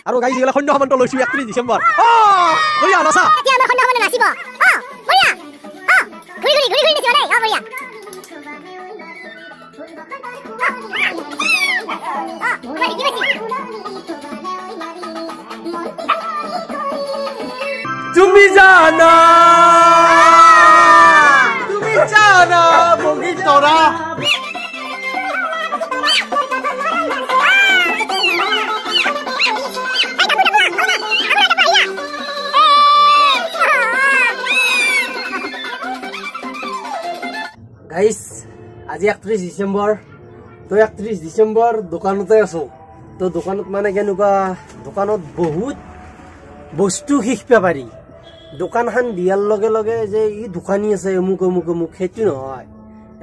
আৰু গাইজ এগুলা সন্ধ্যা সমান্ত লৈছো 31 ডিসেম্বৰ বঢ়িয়া নাচা এতিয়া আমাৰ সন্ধ্যা সমান্ত নাচিব বঢ়িয়া ঘূৰি নাচিব দেই বঢ়িয়া তুমি জানা বগি তৰা গাইস আজি 31 ডিসেম্বৰ তো 31 ডিসেম্বৰ দোকানতে আছো তো দোকানত মানে কেনেকুৱা দোকানত বহুত বস্তু শিকবা পাৰি দোকানখন দিয়াৰ লগে লগে যে ই দোকানী আছে অমুক সেইটো নহয়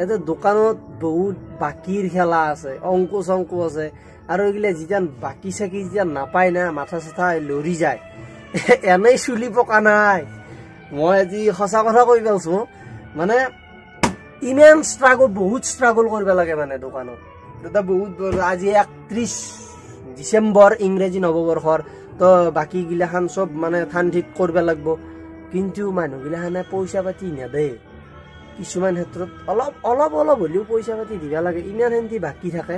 এটা দোকানত বহুত বাকিৰ খেলা আছে অংক চংক আছে আৰু এগুলা যেতিয়া বাকি চাকি যেতিয়া নাপায় না মাথা চাথা লৰি যায় এনেই চুলি পকা নাই মই আজি সঁচা কথা কৈ পাইছো মানে ইমান বহুত স্ট্ৰাগল কৰিব লাগে মানে দোকানত এটা বহুত আজি 31 ডিসেম্বৰ ইংৰাজী নৱবৰ্ষৰ তো বাকি গিলাখান সব মানে থান ঠিক কৰিব লাগিব কিন্তু মানুহগিলাখানে পইচা পাতি নেদে কিছুমান ক্ষেত্ৰত অলপ হলেও পইচা পাতি দিবা লাগে ইমান হেন্তি বাকি থাকে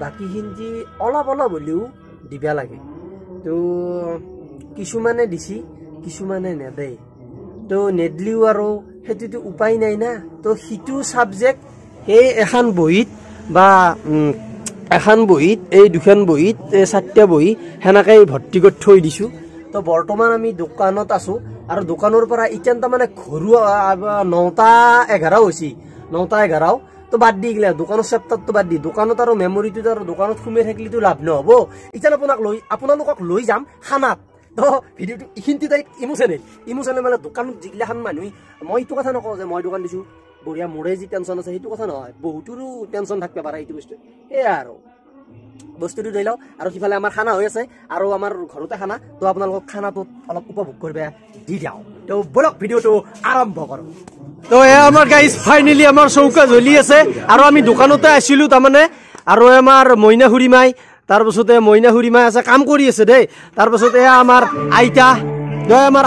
বাকি হিন্দি অলপ হলেও দিবা লাগে তো কিছুমানে দিছি কিছুমানে নেদে তো নেদলিও আৰু হেতুটো উপায় নাই না তো হিটু সাবজেক্ট এই এখন বহিত বা এখন বহিত এই দুখন বহিত চারটা বহি হেনাকে ভর্তি কৰি থৈ দিছো তো বৰ্তমান আমি দোকানত আছো আৰু দোকানৰ পৰা ইটান মানে ঘৰুৱা 9:11 হৈছে 9:11 তো বাদ দি গিলা দোকানৰ চেপ্টাৰটো বাদ দি দোকানত আৰু মেমৰিটো আৰু দোকানত সোমে থাকিলেতো লাভ নহব ইটান আপোনালোকক লৈ যাম খানাত তো ভিডিওটো ইখিনতি তাই ইমোশনেল মানে দোকানত যিগিলাখান মানুহ মই এইটো কথা নকওঁ যে মই দোকান দিছো বঢ়িয়া মোৰে যি টেনচন আছে সেইটো কথা নহয় বহুতৰো টেনচন থাকবে পাৰা এইটো বস্তু এয়া আৰু বস্তুটো লৈ লওঁ আৰু সিফালে আমাৰ খানা হৈ আছে আৰু আমাৰ ঘৰতে খানা তো আপোনালোকক খানাটো অলপ উপভোগ কৰিব দি দিওঁ তো বলক ভিডিওটো আৰম্ভ কৰোঁ তো এয়া আমাৰ গাইজ ফাইনেলি আমাৰ চৌকা জ্বলি আছে আৰু আমি দোকানতে আছিলো তাৰমানে আৰু আমাৰ মইনা খুৰী মাই তাৰপিছতে মইনা খুৰী মাই আছে কাম কৰি আছে দেই তাৰপিছতে এয়া আমাৰ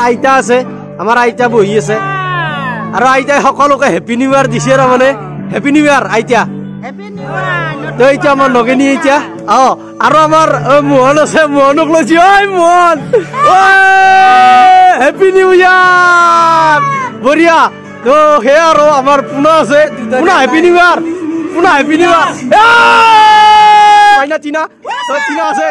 আইতা আছে আমাৰ আইতা বহি আছে আৰু আইতাই সকলোকে হেপী নিউ ইয়াৰ দিছে তাৰমানে হেপী নিউ ইয়াৰ আইতা তো এতিয়া আমাৰ নগেনি এতিয়া আৰু আমাৰ মোহন আছে মোহনক লৈছি ঐ মোহন হেপী নিউ ইয়াৰ বঢ়িয়া তো সেয়া আৰু আমাৰ পুনা আছে পুনা হেপী নিউ ইয়াৰ টিনা আছে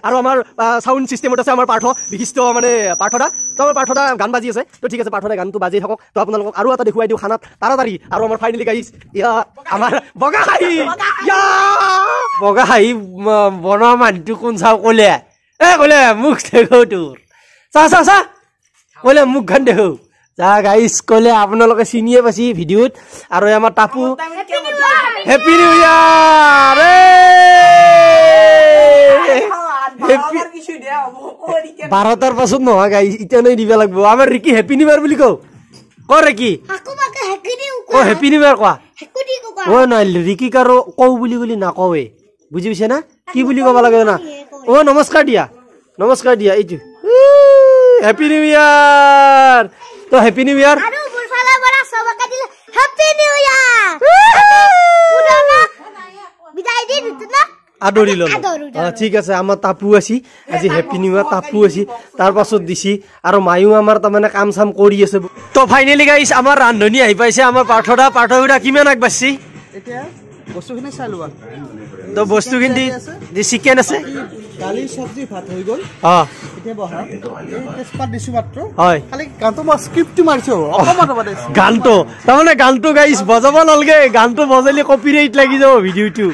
আৰু আমাৰ সাউন্ড সিস্টেমত আছে আমাৰ পাৰ্থ বিশিষ্ট মানে পাৰ্থদা তো আমাৰ পাৰ্থদা গান বাজি আছে তো ঠিক আছে পাৰ্থদা গানটো বাজি থাকক তো আপোনালোকক আৰু এটা দেখুৱাই দিওঁ খানাত তাড়াতাড়ি আৰু আমাৰ ফাইনেলি গাইছ আমাৰ বগা হাঁহি বনোৱা মানুহটো কোন চাওঁ ক'লে মুখ দেখো তোৰ চা ক'লে মুখ খান দেখো যা গাইছ ক'লে আপোনালোকে চিনিয়ে পাইছি ভিডিঅ'ত আৰু আমাৰ টাপু হেপী নিউ ইয়াৰ বাৰটাৰ পাছত নহয় গাইছ এতিয়া নাই দিব লাগিব আমাৰ ৰিকি হেপী নিউ ইয়াৰ বুলি কওঁ ৰিকি হেপী নিউ ইয়াৰ কোৱা নাই ৰিকিক আৰু কওঁ বুলি নাকৱে বুজি পাইছে না কি বুলি ক'ব লাগে না নমস্কাৰ দিয়া এইটো হেপী নিউ ইয়াৰ তো হেপী নিউ ইয়াৰ আদৰি ললো ঠিক আছে আমাৰ টাপু আছি আজি হেপী নিউ ইয়াৰ টাপু আছি তাৰ পাছত দিছি আৰু মায়ো আমাৰ তাৰমানে কাম চাম কৰি আছে তো ফাইনেলি গাইছ আমাৰ ৰান্ধনী আহি পাইছে আমাৰ পাৰ্থদা কিমান আগবাঢ়িছি এতিয়া বস্তুখিনি চাই লোৱা তো বস্তুখিনি দি চিকেন আছে দালি সবজি ভাত হৈ গল এতিয়া বহা তেজপাত দিছো মাত্ৰ হয় খালি গানটো মই স্ক্ৰিপ্টটো মাৰিছো অকমান বাদে গানটো তাৰমানে গানটো গাইছ বজাব নালগে গানটো বজালি কপিৰাইট লাগি যাব ভিডিওটো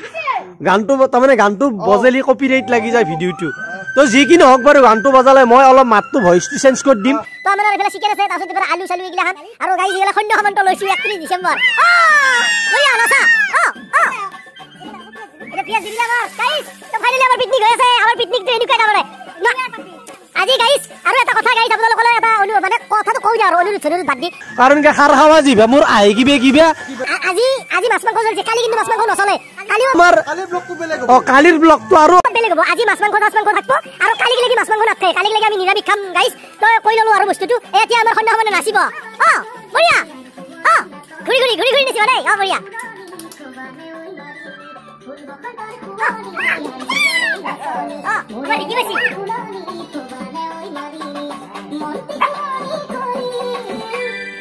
গানটো তাৰমানে গানটো বজালি কপিৰাইট লাগি যায় ভিডিওটো তো যি কি নহওক বাৰু গানটো বজালে মই অলপ মাতটো ভইচটো চেঞ্জ কৰি দিম তো আমাৰ এফালে চিকেন আছে তাৰপিছত এফালে আলু চালু এইগিলা খান আৰু গাইছ এইগিলা সন্ধ্যা সমান্ত লৈছো 31 ডিসেম্বৰ বঢ়িয়া নাচা এটা পিয়াজ দিলা গাইছ তো ফাইনালি আমাৰ পিকনিক হৈ আছে আমাৰ পিকনিকটো এনেকুৱা তাৰমানে আজি গাইছ আৰু এটা কথা গাইছ আপোনালোকলৈ এটা মানে কথাটো কৈ দিয়া আৰু অনুৰোধ বাদ দি কাৰণ কি খাৰ খাৱা জিবা মোৰ আহি কিবা আজি মাছ মাংস চলছে কালি কিন্তু মাছ মাংস নচলে কালি আমাৰ কালিৰ ব্লগটো বেলেগ হ'ব কালিৰ ব্লগটো আৰু বেলেগ হ'ব আজি মাছ মাংস থাকব আৰু কালি লাগি মাছ মাংস নাথাকে কালি লাগি আমি নিৰামিষ খাম গাইছ তই কৈ ললো আৰু বস্তুটো এতিয়া আমাৰ সন্ধ্যা মানে নাচিব বঢ়িয়া ঘূৰি নাচিব দেই বঢ়িয়া কি বেছি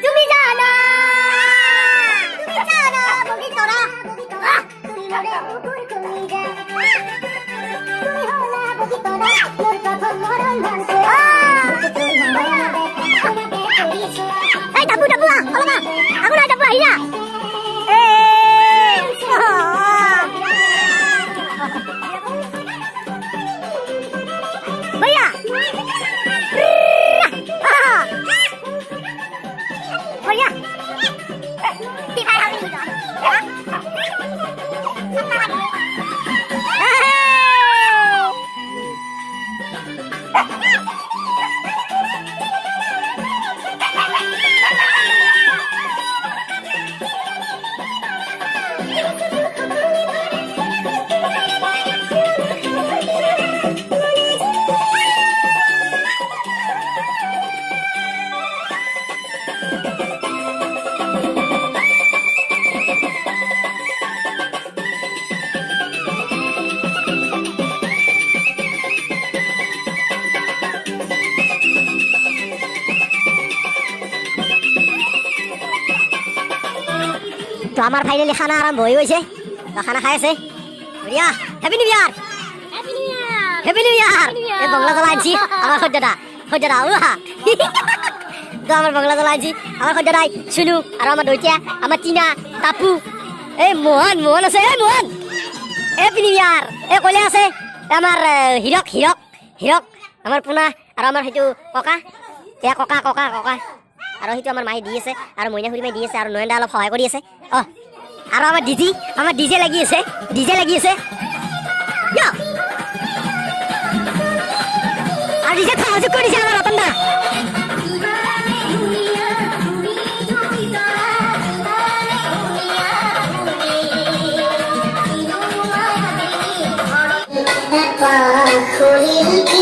তুমি জানা বগি তৰা এই ডাবু অলবা আগু না ডাবু আহিলা भैया भैया তো আমার ফাইনালি খানা আরম্ভ হয়ে গেছে তো খানা খাই আছে বঢ়িয়া হ্যাপি নিউ ইয়ার এই বাংলা জ্বলা আনছি আমার সদ্যটা ওহা তো আমার বাংলা জ্বলা আনছি আমার সদ্যটাই শুনু আর আমার দৈতিয়া আমার টিনা টাপু এই মোহন আছে এই মোহন হ্যাপি নিউ ইয়ার এই কলে আছে আমার হিৰক আমাৰ পোনা আৰ আমাৰ সেইটো ককা এয়া ককা আৰু সেইটো আমাৰ মায়ে দি আছে আৰু মইনা খুৰী মাই দি আছে আৰু নয়নদা অলপ সহায় কৰি আছে আৰু আমাৰ ডিজে লাগি আছে আৰু ডিজে সহযোগ কৰিছে আমাৰ ৰতন দা খুলি